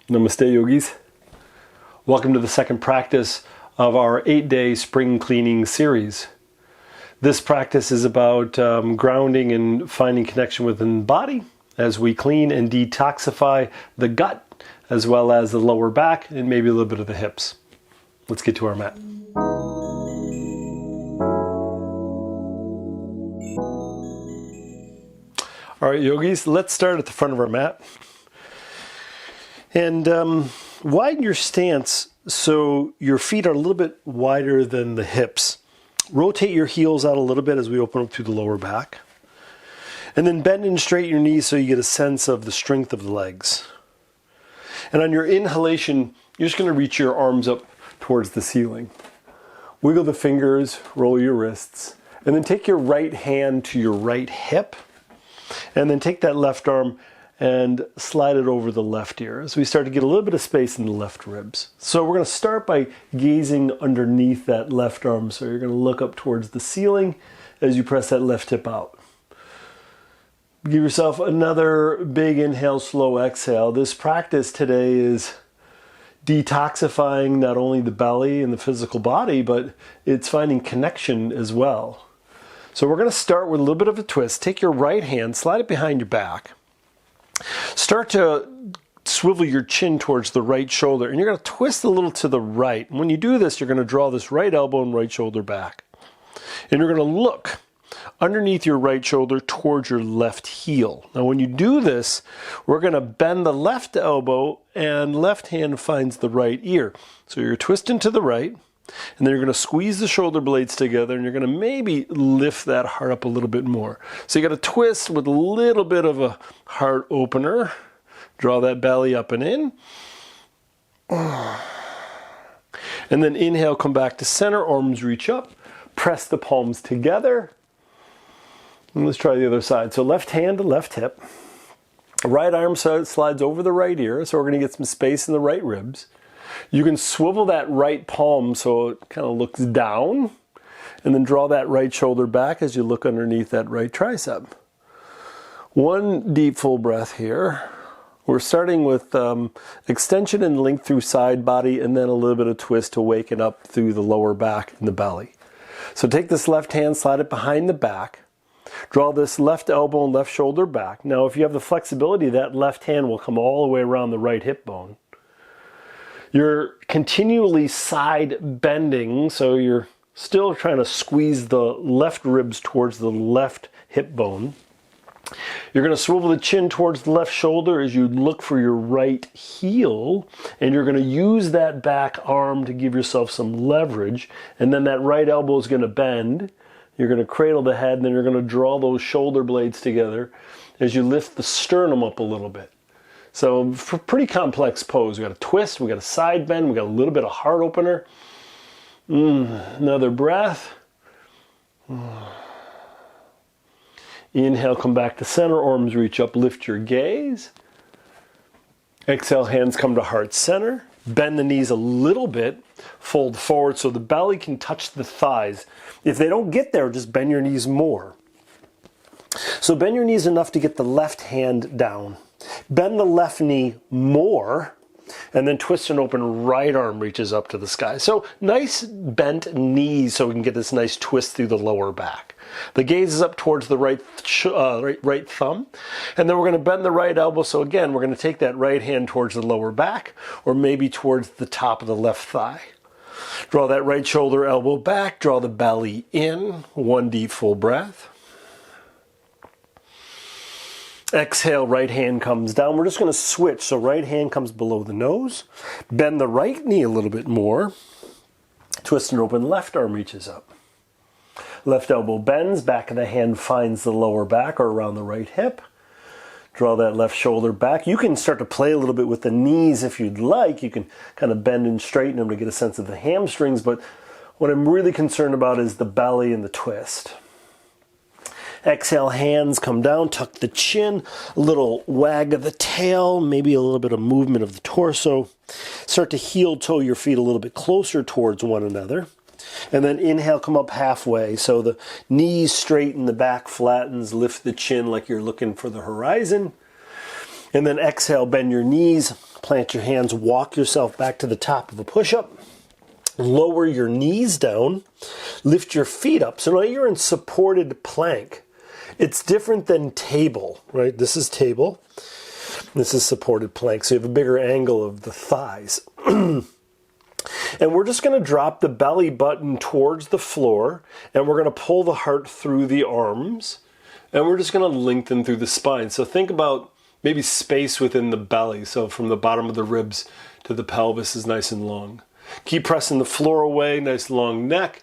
Namaste, yogis. Welcome to the second practice of our 8-day spring cleaning series. This practice is about grounding and finding connection within the body as we clean and detoxify the gut, as well as the lower back and maybe a little bit of the hips. Let's get to our mat. All right, yogis, let's start at the front of our mat. And widen your stance so your feet are a little bit wider than the hips. Rotate your heels out a little bit as we open up through the lower back. And then bend and straighten your knees so you get a sense of the strength of the legs. And on your inhalation, you're just going to reach your arms up towards the ceiling. Wiggle the fingers, roll your wrists, and then take your right hand to your right hip. And then take that left arm and slide it over the left ear as we start to get a little bit of space in the left ribs. So we're going to start by gazing underneath that left arm. So you're going to look up towards the ceiling as you press that left hip out. Give yourself another big inhale, slow exhale. This practice today is detoxifying not only the belly and the physical body, but it's finding connection as well. So we're going to start with a little bit of a twist. Take your right hand, slide it behind your back. Start to swivel your chin towards the right shoulder, and you're going to twist a little to the right. And when you do this, you're going to draw this right elbow and right shoulder back. And you're going to look underneath your right shoulder towards your left heel. Now when you do this, we're going to bend the left elbow and left hand finds the right ear. So you're twisting to the right, and then you're going to squeeze the shoulder blades together, and you're going to maybe lift that heart up a little bit more. So you got to twist with a little bit of a heart opener. Draw that belly up and in. And then inhale, come back to center, arms reach up. Press the palms together. And let's try the other side. So left hand to left hip. Right arm slides over the right ear, so we're going to get some space in the right ribs. You can swivel that right palm so it kind of looks down, and then draw that right shoulder back as you look underneath that right tricep. One deep full breath here. We're starting with extension and length through side body, and then a little bit of twist to waken up through the lower back and the belly. So take this left hand, slide it behind the back. Draw this left elbow and left shoulder back. Now if you have the flexibility, that left hand will come all the way around the right hip bone. You're continually side bending, so you're still trying to squeeze the left ribs towards the left hip bone. You're going to swivel the chin towards the left shoulder as you look for your right heel, and you're going to use that back arm to give yourself some leverage, and then that right elbow is going to bend. You're going to cradle the head, and then you're going to draw those shoulder blades together as you lift the sternum up a little bit. So for pretty complex pose, we got a twist, we got a side bend, we got a little bit of heart opener. Another breath. Inhale, come back to center, arms reach up, lift your gaze. Exhale, hands come to heart center. Bend the knees a little bit, fold forward so the belly can touch the thighs. If they don't get there, just bend your knees more. So bend your knees enough to get the left hand down. Bend the left knee more, and then twist and open, right arm reaches up to the sky. So nice bent knees so we can get this nice twist through the lower back. The gaze is up towards the right thumb, and then we're going to bend the right elbow. So again, we're going to take that right hand towards the lower back, or maybe towards the top of the left thigh. Draw that right shoulder, elbow back, draw the belly in. One deep full breath. Exhale, right hand comes down. We're just going to switch. So right hand comes below the nose. Bend the right knee a little bit more. Twist and open, left arm reaches up. Left elbow bends, back of the hand finds the lower back or around the right hip. Draw that left shoulder back. You can start to play a little bit with the knees if you'd like. You can kind of bend and straighten them to get a sense of the hamstrings, but what I'm really concerned about is the belly and the twist. Exhale, hands come down, tuck the chin, a little wag of the tail, maybe a little bit of movement of the torso. Start to heel toe your feet a little bit closer towards one another. And then inhale, come up halfway. So the knees straighten, the back flattens, lift the chin like you're looking for the horizon. And then exhale, bend your knees, plant your hands, walk yourself back to the top of a push-up. Lower your knees down, lift your feet up. So now you're in supported plank. It's different than table, right? This is table. This is supported plank. So you have a bigger angle of the thighs. And we're just going to drop the belly button towards the floor, and we're going to pull the heart through the arms, and we're just going to lengthen through the spine. So think about maybe space within the belly. So from the bottom of the ribs to the pelvis is nice and long. Keep pressing the floor away, nice long neck.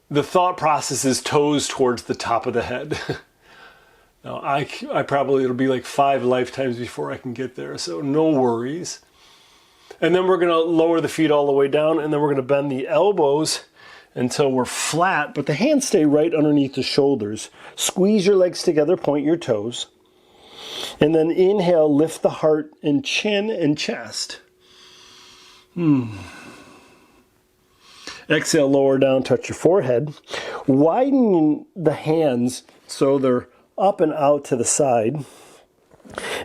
The thought process is toes towards the top of the head. Now, I probably, it'll be like 5 lifetimes before I can get there, so no worries. And then we're going to lower the feet all the way down, and then we're going to bend the elbows until we're flat, but the hands stay right underneath the shoulders. Squeeze your legs together, point your toes. And then inhale, lift the heart and chin and chest. Exhale, lower down, touch your forehead. Widen the hands so they're up and out to the side.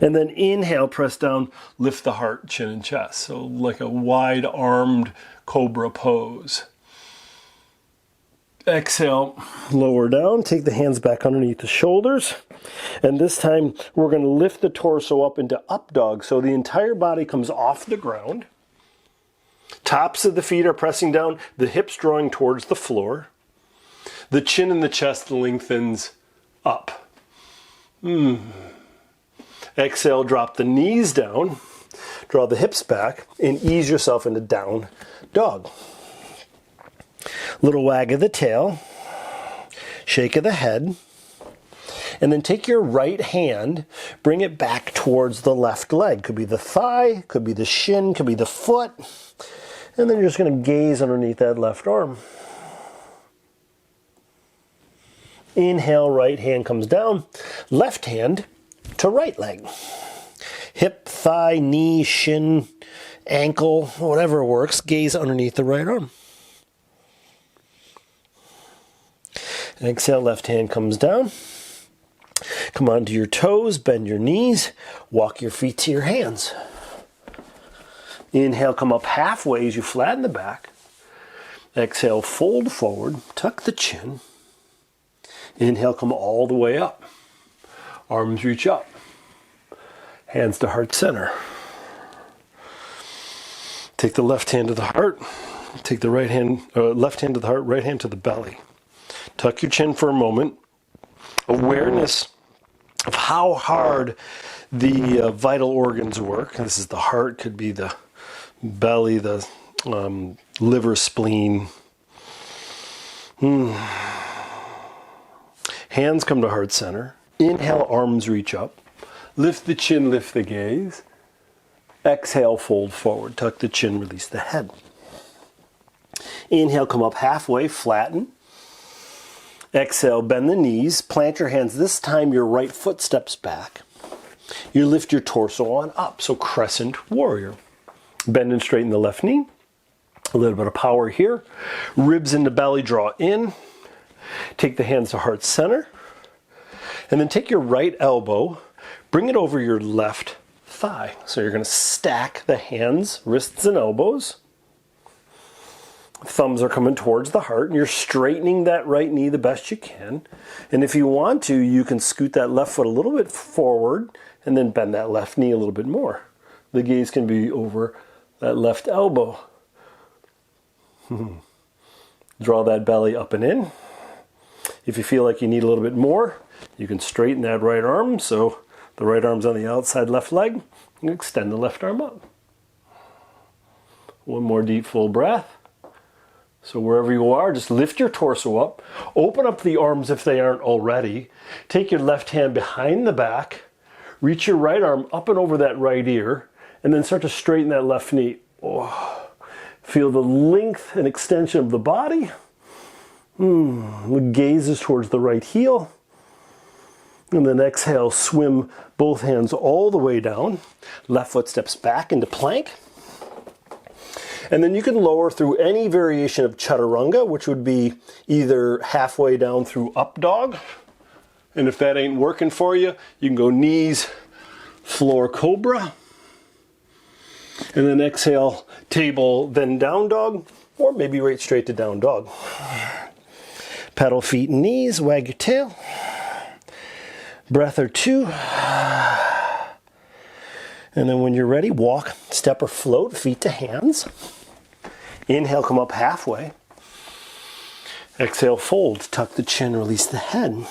And then inhale, press down, lift the heart, chin and chest. So like a wide-armed cobra pose. Exhale, lower down, take the hands back underneath the shoulders. And this time we're going to lift the torso up into up dog so the entire body comes off the ground. Tops of the feet are pressing down, the hips drawing towards the floor. The chin and the chest lengthens up. Exhale, drop the knees down, draw the hips back, and ease yourself into down dog. Little wag of the tail, shake of the head, and then take your right hand, bring it back towards the left leg. Could be the thigh, could be the shin, could be the foot. And then you're just going to gaze underneath that left arm. Inhale, right hand comes down, left hand to right leg. Hip, thigh, knee, shin, ankle, whatever works, gaze underneath the right arm. Exhale, left hand comes down. Come onto your toes, bend your knees, walk your feet to your hands. Inhale, come up halfway as you flatten the back. Exhale, fold forward, tuck the chin. Inhale, come all the way up. Arms reach up. Hands to heart center. Take the left hand to the heart. Take the right hand, left hand to the heart, right hand to the belly. Tuck your chin for a moment. Awareness of how hard the vital organs work. This is the heart, could be the belly, the liver, spleen. Hands come to heart center. Inhale, arms reach up. Lift the chin, lift the gaze. Exhale, fold forward. Tuck the chin, release the head. Inhale, come up halfway, flatten. Exhale, bend the knees. Plant your hands. This time your right foot steps back. You lift your torso on up. So crescent warrior. Bend and straighten the left knee. A little bit of power here. Ribs into belly, draw in. Take the hands to heart center. And then take your right elbow, bring it over your left thigh. So you're going to stack the hands, wrists and elbows. Thumbs are coming towards the heart, and you're straightening that right knee the best you can. And if you want to, you can scoot that left foot a little bit forward and then bend that left knee a little bit more. The gaze can be over that left elbow. Draw that belly up and in. If you feel like you need a little bit more, you can straighten that right arm. So the right arm's on the outside left leg. And extend the left arm up. One more deep full breath. So wherever you are, just lift your torso up. Open up the arms if they aren't already. Take your left hand behind the back. Reach your right arm up and over that right ear. And then start to straighten that left knee. Oh. Feel the length and extension of the body. The gaze is towards the right heel. And then exhale, swim both hands all the way down. Left foot steps back into plank. And then you can lower through any variation of chaturanga, which would be either halfway down through up dog. And if that ain't working for you, you can go knees, floor cobra. And then exhale, table, then down dog, or maybe right straight to down dog. Pedal feet and knees, wag your tail. Breath or two. And then when you're ready, walk, step or float, feet to hands. Inhale, come up halfway. Exhale, fold, tuck the chin, release the head.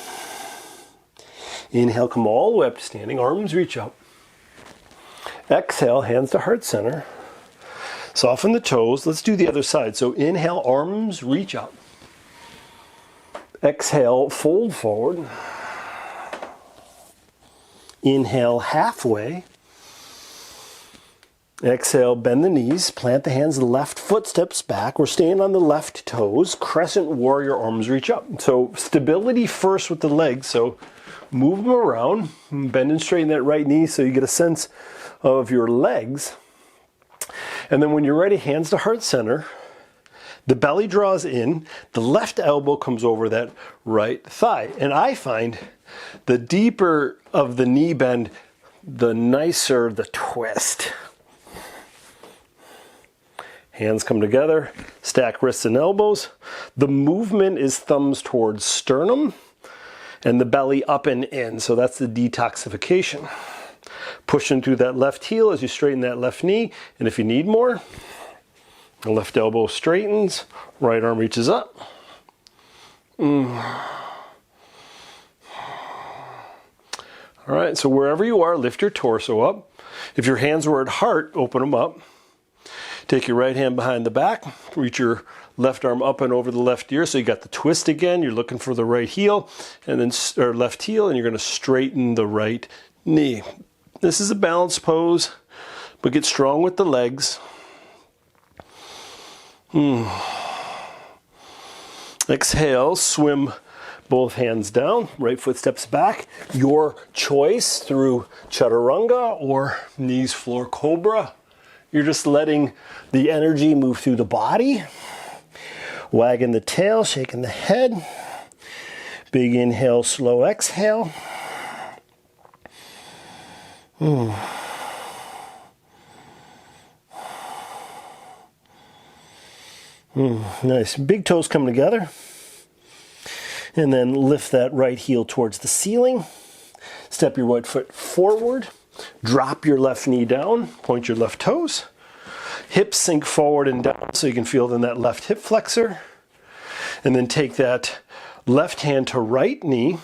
Inhale, come all the way up to standing, arms reach up. Exhale, hands to heart center. Soften the toes. Let's do the other side. So inhale, arms reach up. Exhale, fold forward. Inhale, halfway. Exhale, bend the knees, plant the hands, the left foot steps back. We're staying on the left toes. Crescent warrior, arms reach up. So stability first with the legs. So move them around, bend and straighten that right knee so you get a sense of your legs. And then when you're ready, hands to heart center. The belly draws in, the left elbow comes over that right thigh. And I find the deeper of the knee bend, the nicer the twist. Hands come together, stack wrists and elbows. The movement is thumbs towards sternum and the belly up and in. So that's the detoxification. Pushing through that left heel as you straighten that left knee. And if you need more, the left elbow straightens, right arm reaches up. All right, so wherever you are, lift your torso up. If your hands were at heart, open them up. Take your right hand behind the back, reach your left arm up and over the left ear. So you got the twist again. You're looking for the right heel and then or left heel, and you're going to straighten the right knee. This is a balanced pose, but get strong with the legs. Exhale, swim both hands down, right foot steps back. Your choice through chaturanga or knees floor cobra. You're just letting the energy move through the body. Wagging the tail, shaking the head. Big inhale, slow exhale. Nice. Big toes come together. And then lift that right heel towards the ceiling. Step your right foot forward. Drop your left knee down, point your left toes. Hips sink forward and down so you can feel in that left hip flexor. And then take that left hand to right knee,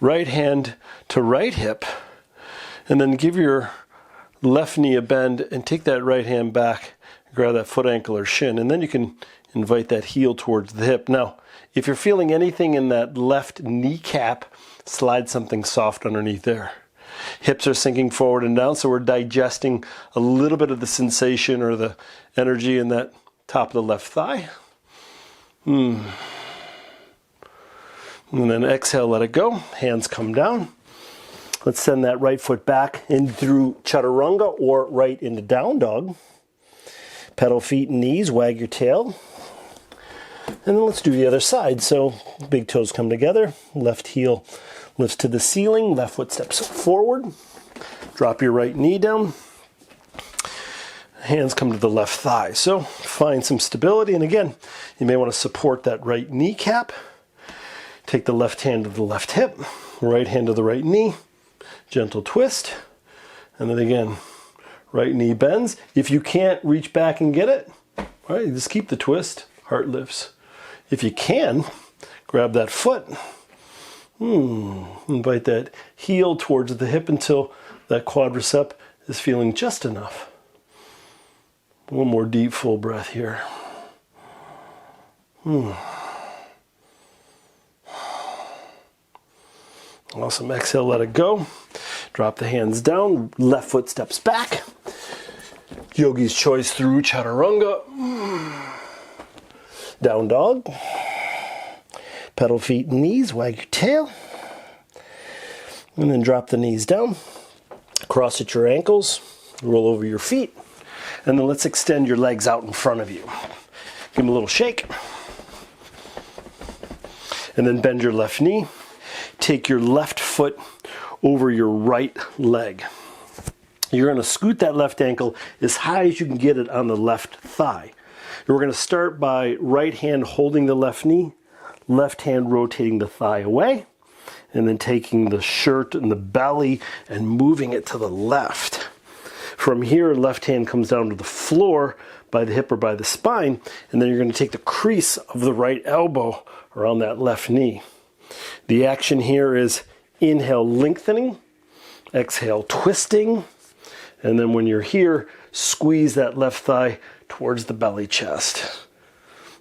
right hand to right hip, and then give your left knee a bend and take that right hand back, grab that foot ankle or shin, and then you can invite that heel towards the hip. Now, if you're feeling anything in that left kneecap, slide something soft underneath there. Hips are sinking forward and down, so we're digesting a little bit of the sensation or the energy in that top of the left thigh. And then exhale, let it go. Hands come down. Let's send that right foot back in through chaturanga or right into down dog. Pedal feet and knees, wag your tail. And then let's do the other side. So big toes come together, left heel lifts to the ceiling, left foot steps forward. Drop your right knee down. Hands come to the left thigh. So find some stability. And again, you may want to support that right kneecap. Take the left hand to the left hip, right hand to the right knee. Gentle twist. And then again, right knee bends. If you can't reach back and get it, all right, just keep the twist. Heart lifts. If you can, grab that foot. Invite that heel towards the hip until that quadricep is feeling just enough. One more deep, full breath here. Awesome. Exhale, let it go. Drop the hands down. Left foot steps back. Yogi's choice through chaturanga. Down dog. Pedal feet and knees, wag your tail. And then drop the knees down. Cross at your ankles. Roll over your feet. And then let's extend your legs out in front of you. Give them a little shake. And then bend your left knee. Take your left foot over your right leg. You're going to scoot that left ankle as high as you can get it on the left thigh. And we're going to start by right hand holding the left knee, left hand rotating the thigh away, and then taking the shirt and the belly and moving it to the left. From here, left hand comes down to the floor by the hip or by the spine, and then you're going to take the crease of the right elbow around that left knee. The action here is inhale, lengthening, exhale, twisting, and then when you're here, squeeze that left thigh towards the belly chest.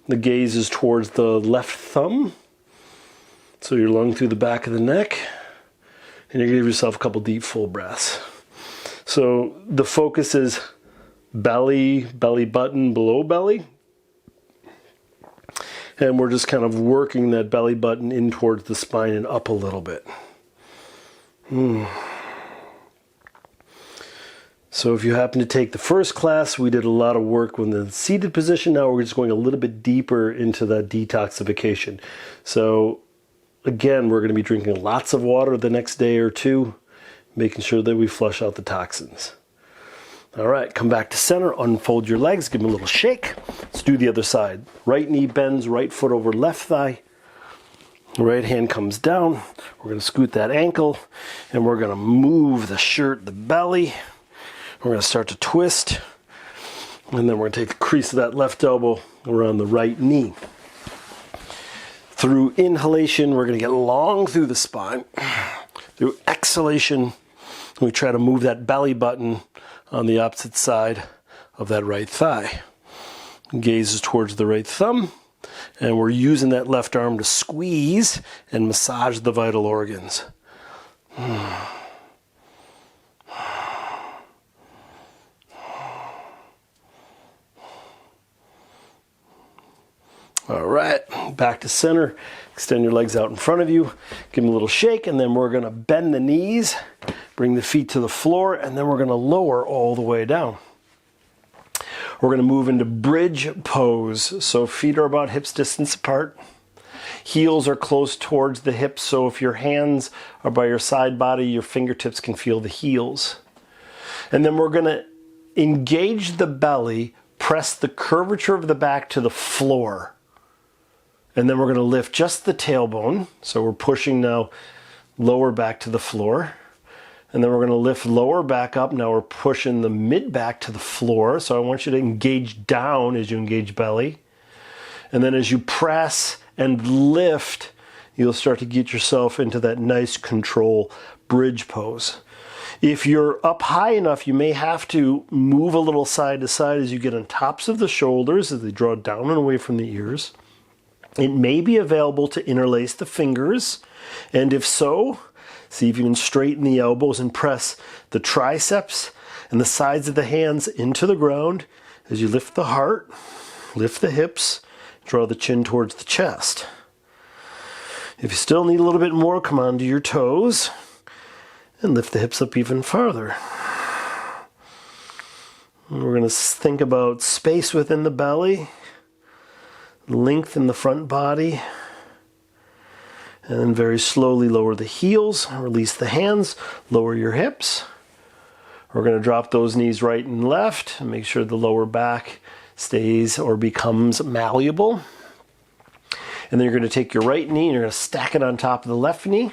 The gaze is towards the left thumb, so you're lung through the back of the neck, and you're going to give yourself a couple deep, full breaths. So the focus is belly, belly button, below belly. And we're just kind of working that belly button in towards the spine and up a little bit. So if you happen to take the first class, we did a lot of work with the seated position. Now we're just going a little bit deeper into that detoxification. So again, we're going to be drinking lots of water the next day or two, making sure that we flush out the toxins. All right, come back to center, unfold your legs, give them a little shake. Let's do the other side. Right knee bends, right foot over left thigh. Right hand comes down. We're going to scoot that ankle, and we're going to move the shirt, the belly. We're going to start to twist, and then we're going to take the crease of that left elbow around the right knee. Through inhalation, we're going to get long through the spine. Through exhalation, we try to move that belly button on the opposite side of that right thigh. Gaze is towards the right thumb, and we're using that left arm to squeeze and massage the vital organs. All right, back to center. Extend your legs out in front of you. Give them a little shake, and then we're going to bend the knees, bring the feet to the floor, and then we're going to lower all the way down. We're going to move into bridge pose. So feet are about hips distance apart. Heels are close towards the hips, so if your hands are by your side body, your fingertips can feel the heels. And then we're going to engage the belly, press the curvature of the back to the floor. And then we're going to lift just the tailbone. So we're pushing now lower back to the floor. And then we're going to lift lower back up. Now we're pushing the mid back to the floor. So I want you to engage down as you engage belly. And then as you press and lift, you'll start to get yourself into that nice control bridge pose. If you're up high enough, you may have to move a little side to side as you get on tops of the shoulders as they draw down and away from the ears. It may be available to interlace the fingers, and if so, see if you can straighten the elbows and press the triceps and the sides of the hands into the ground as you lift the heart, lift the hips, draw the chin towards the chest. If you still need a little bit more, come onto your toes and lift the hips up even farther. And we're going to think about space within the belly, length in the front body, and then very slowly lower the heels, release the hands, lower your hips. We're going to drop those knees right and left and make sure the lower back stays or becomes malleable. And then you're going to take your right knee and you're going to stack it on top of the left knee.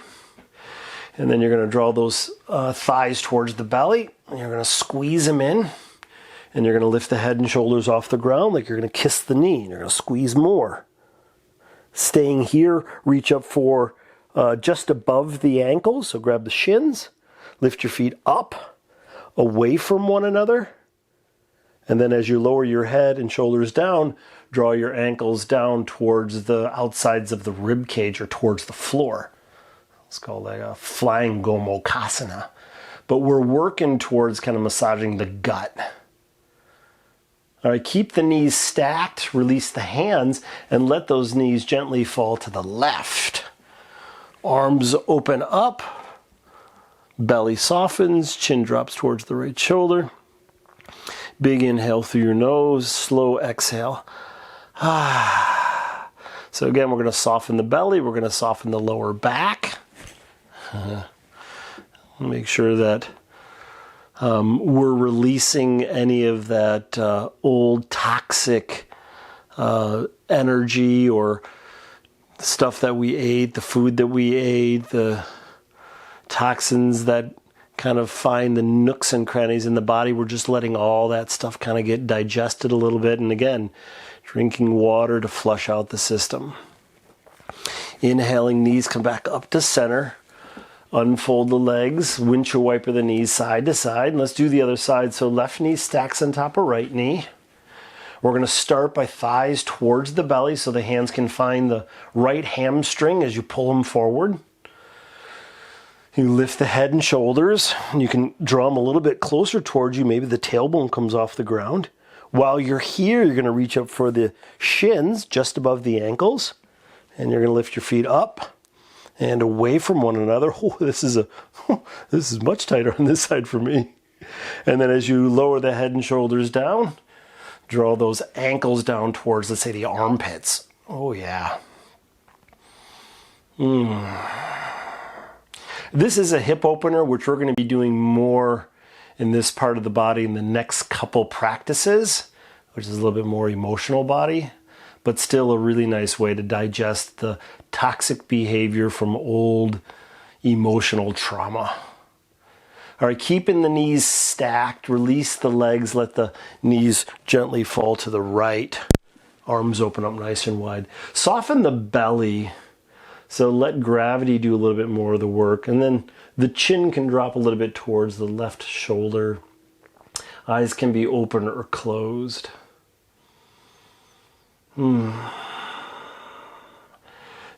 And then you're going to draw those thighs towards the belly, and you're going to squeeze them in. And you're going to lift the head and shoulders off the ground like you're going to kiss the knee. You're going to squeeze more. Staying here, reach up for just above the ankles. So grab the shins, lift your feet up, away from one another. And then as you lower your head and shoulders down, draw your ankles down towards the outsides of the rib cage or towards the floor. It's called like a flying Gomukhasana. But we're working towards kind of massaging the gut. All right, keep the knees stacked, release the hands, and let those knees gently fall to the left. Arms open up, belly softens, chin drops towards the right shoulder. Big inhale through your nose, slow exhale. So again, we're going to soften the belly, we're going to soften the lower back. Make sure that we're releasing any of that old toxic energy or stuff that we ate, the food that we ate, the toxins that kind of find the nooks and crannies in the body. We're just letting all that stuff kind of get digested a little bit. And again, drinking water to flush out the system. Inhaling, knees come back up to center. Unfold the legs, windshield wiper the knees side to side. And let's do the other side. So left knee stacks on top of right knee. We're going to start by thighs towards the belly so the hands can find the right hamstring as you pull them forward. You lift the head and shoulders, and you can draw them a little bit closer towards you. Maybe the tailbone comes off the ground. While you're here, you're going to reach up for the shins just above the ankles, and you're going to lift your feet up and away from one another. Oh, this is much tighter on this side for me. And then as you lower the head and shoulders down, draw those ankles down towards, let's say, the armpits. Oh, yeah. This is a hip opener, which we're going to be doing more in this part of the body in the next couple practices, which is a little bit more emotional body, but still a really nice way to digest the toxic behavior from old emotional trauma. All right, keeping the knees stacked, release the legs, let the knees gently fall to the right. Arms open up nice and wide. Soften the belly. So let gravity do a little bit more of the work. And then the chin can drop a little bit towards the left shoulder. Eyes can be open or closed.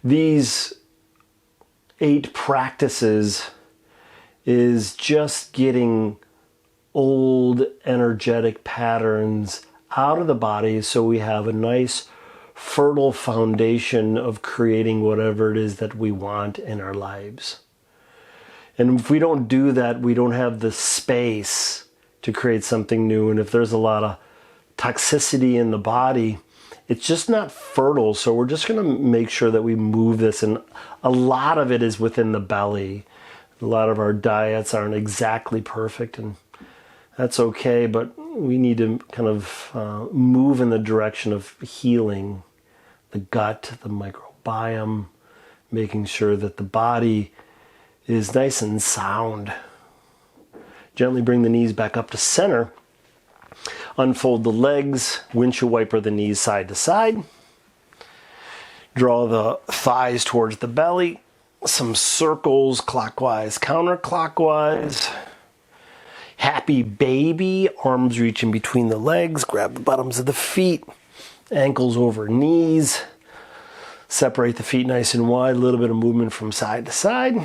These 8 practices is just getting old energetic patterns out of the body so we have a nice fertile foundation of creating whatever it is that we want in our lives. And if we don't do that, we don't have the space to create something new. And if there's a lot of toxicity in the body, it's just not fertile. So we're just going to make sure that we move this. And a lot of it is within the belly. A lot of our diets aren't exactly perfect, and that's okay. But we need to kind of move in the direction of healing the gut, the microbiome, making sure that the body is nice and sound. Gently bring the knees back up to center. Unfold the legs, windshield wiper the knees side to side. Draw the thighs towards the belly. Some circles, clockwise, counterclockwise. Happy baby, arms reach in between the legs, grab the bottoms of the feet, ankles over knees. Separate the feet nice and wide, a little bit of movement from side to side.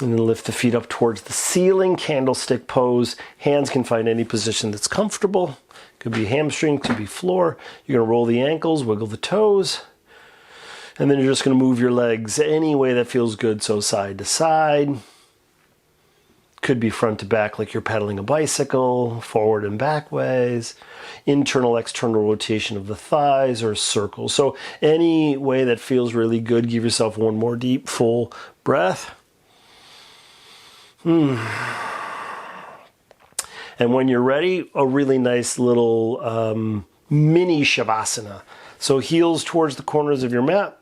And then lift the feet up towards the ceiling, candlestick pose. Hands can find any position that's comfortable. Could be hamstring, could be floor. You're going to roll the ankles, wiggle the toes. And then you're just going to move your legs any way that feels good. So side to side. Could be front to back like you're pedaling a bicycle, forward and back ways. Internal, external rotation of the thighs or circles. So any way that feels really good, give yourself one more deep, full breath. And when you're ready, a really nice little mini Shavasana. So heels towards the corners of your mat.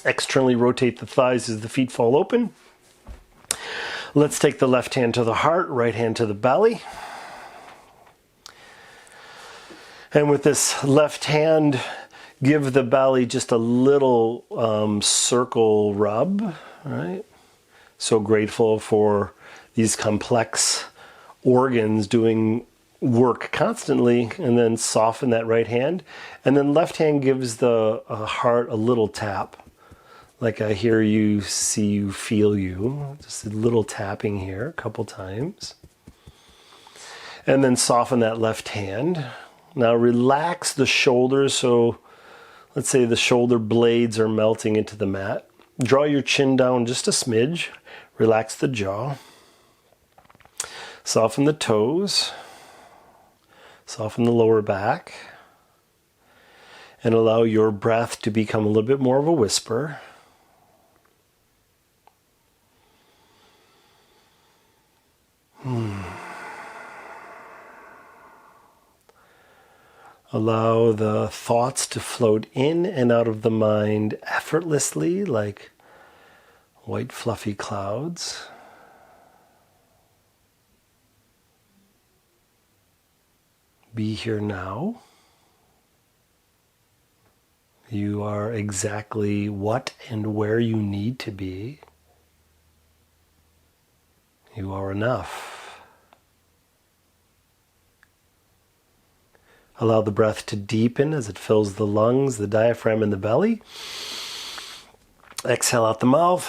Externally rotate the thighs as the feet fall open. Let's take the left hand to the heart, right hand to the belly. And with this left hand, give the belly just a little circle rub, right? So grateful for these complex organs doing work constantly, and then soften that right hand. And then left hand gives the heart a little tap. Like I hear you, see you, feel you. Just a little tapping here a couple times. And then soften that left hand. Now relax the shoulders. So let's say the shoulder blades are melting into the mat. Draw your chin down just a smidge. Relax the jaw. Soften the toes. Soften the lower back. And allow your breath to become a little bit more of a whisper. Allow the thoughts to float in and out of the mind effortlessly, like white fluffy clouds. Be here now. You are exactly what and where you need to be. You are enough. Allow the breath to deepen as it fills the lungs, the diaphragm, and the belly. Exhale out the mouth.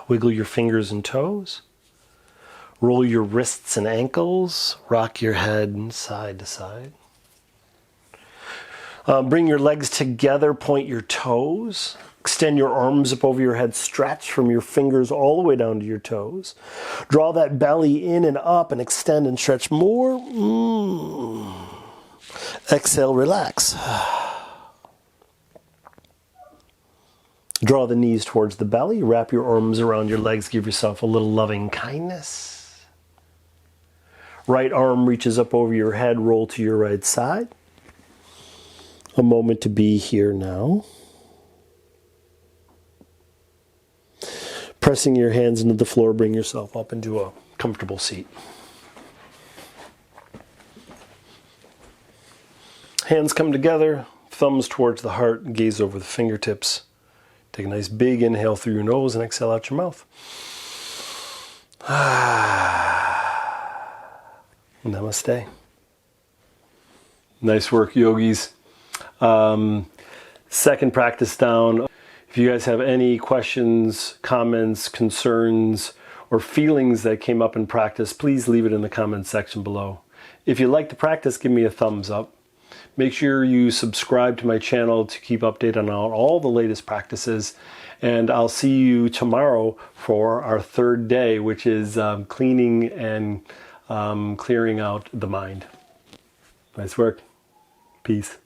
Wiggle your fingers and toes. Roll your wrists and ankles. Rock your head side to side. Bring your legs together, point your toes. Extend your arms up over your head. Stretch from your fingers all the way down to your toes. Draw that belly in and up and extend and stretch more. Exhale, relax. Draw the knees towards the belly. Wrap your arms around your legs. Give yourself a little loving kindness. Right arm reaches up over your head. Roll to your right side. A moment to be here now. Pressing your hands into the floor, bring yourself up into a comfortable seat. Hands come together, thumbs towards the heart, gaze over the fingertips. Take a nice big inhale through your nose and exhale out your mouth. Namaste. Nice work, yogis. Second practice down. If you guys have any questions, comments, concerns, or feelings that came up in practice, please leave it in the comments section below. If you like the practice, give me a thumbs up. Make sure you subscribe to my channel to keep updated on all the latest practices. And I'll see you tomorrow for our third day, which is cleaning and clearing out the mind. Nice work. Peace.